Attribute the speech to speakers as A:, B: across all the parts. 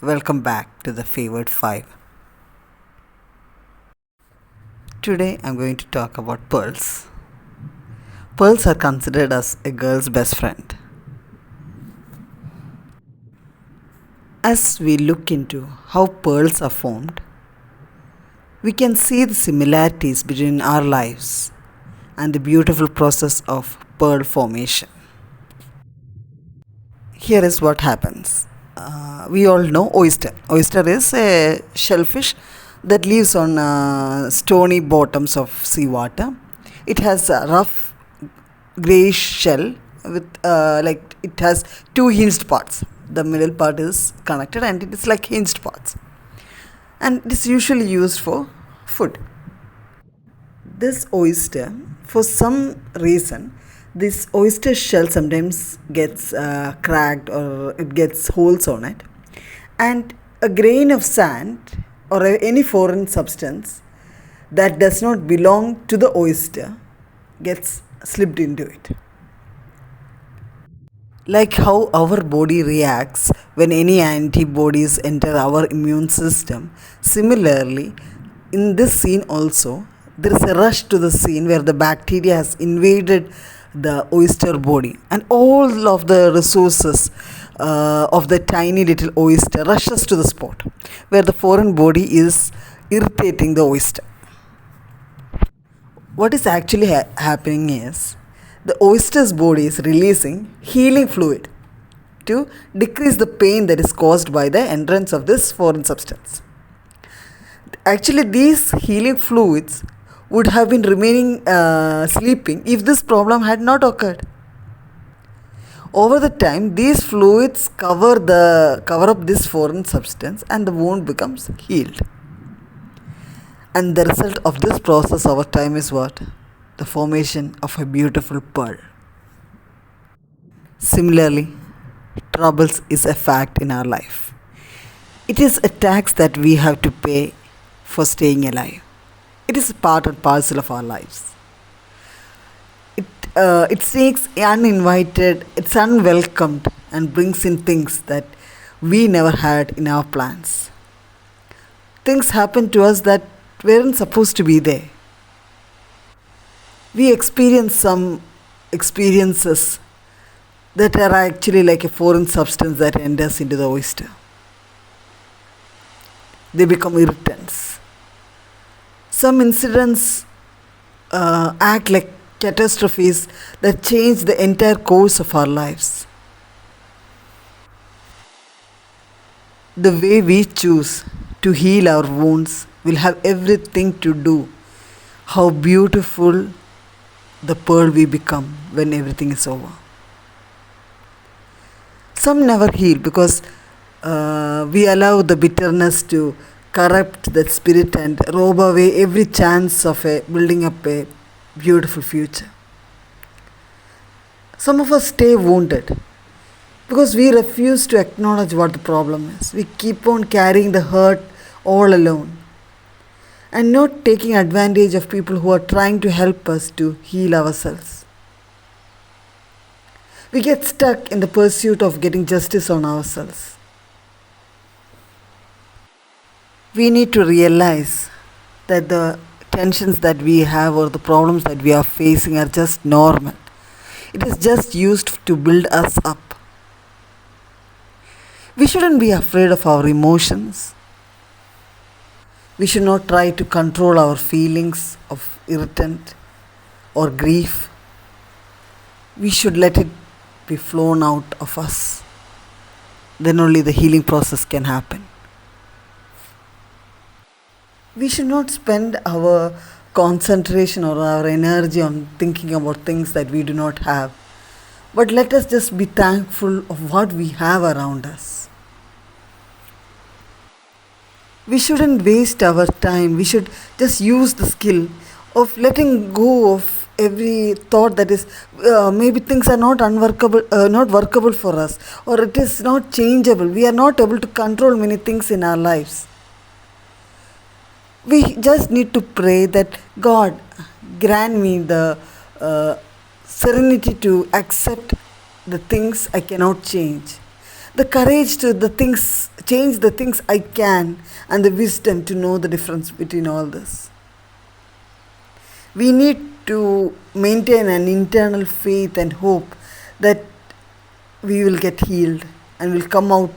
A: Welcome back to the Favored 5. Today I'm going to talk about pearls. Pearls are considered as a girl's best friend. As we look into how pearls are formed, we can see the similarities between our lives and the beautiful process of pearl formation. Here is what happens. We all know oyster. Oyster is a shellfish that lives on stony bottoms of seawater. It has a rough grayish shell with it has two hinged parts. The middle part is connected and it is like hinged parts. And it is usually used for food. This oyster, for some reason, this oyster shell sometimes gets cracked or it gets holes on it, and a grain of sand or any foreign substance that does not belong to the oyster gets slipped into it. Like how our body reacts when any antibodies enter our immune system, similarly, in this scene also, there is a rush to the scene where the bacteria has invaded the oyster body, and all of the resources of the tiny little oyster rushes to the spot where the foreign body is irritating the oyster. What is actually happening is the oyster's body is releasing healing fluid to decrease the pain that is caused by the entrance of this foreign substance. Actually, these healing fluids would have been remaining sleeping if this problem had not occurred. Over the time, these fluids cover up this foreign substance and the wound becomes healed. And the result of this process over time is what? The formation of a beautiful pearl. Similarly, troubles is a fact in our life. It is a tax that we have to pay for staying alive. It is part and parcel of our lives. It sneaks uninvited, it's unwelcomed, and brings in things that we never had in our plans. Things happen to us that weren't supposed to be there. We experience some experiences that are actually like a foreign substance that enters into the oyster. They become irritants. Some incidents act like catastrophes that change the entire course of our lives. The way we choose to heal our wounds will have everything to do how beautiful the pearl we become when everything is over. Some never heal because we allow the bitterness to corrupt that spirit and rob away every chance of building up a beautiful future. Some of us stay wounded because we refuse to acknowledge what the problem is. We keep on carrying the hurt all alone and not taking advantage of people who are trying to help us to heal ourselves. We get stuck in the pursuit of getting justice on ourselves. We need to realize that the tensions that we have or the problems that we are facing are just normal. It is just used to build us up. We shouldn't be afraid of our emotions. We should not try to control our feelings of irritant or grief. We should let it be flown out of us. Then only the healing process can happen. We should not spend our concentration or our energy on thinking about things that we do not have. But let us just be thankful of what we have around us. We shouldn't waste our time. We should just use the skill of letting go of every thought that is maybe things are not workable for us, or it is not changeable. We are not able to control many things in our lives. We just need to pray that God grant me the serenity to accept the things I cannot change, The courage to the things, change the things I can, and the wisdom to know the difference between all this. We need to maintain an internal faith and hope that we will get healed and will come out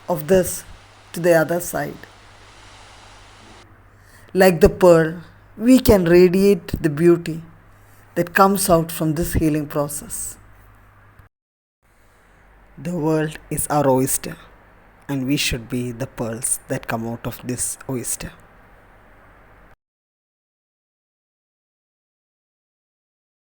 A: of this to the other side. Like the pearl, we can radiate the beauty that comes out from this healing process. The world is our oyster, and we should be the pearls that come out of this oyster.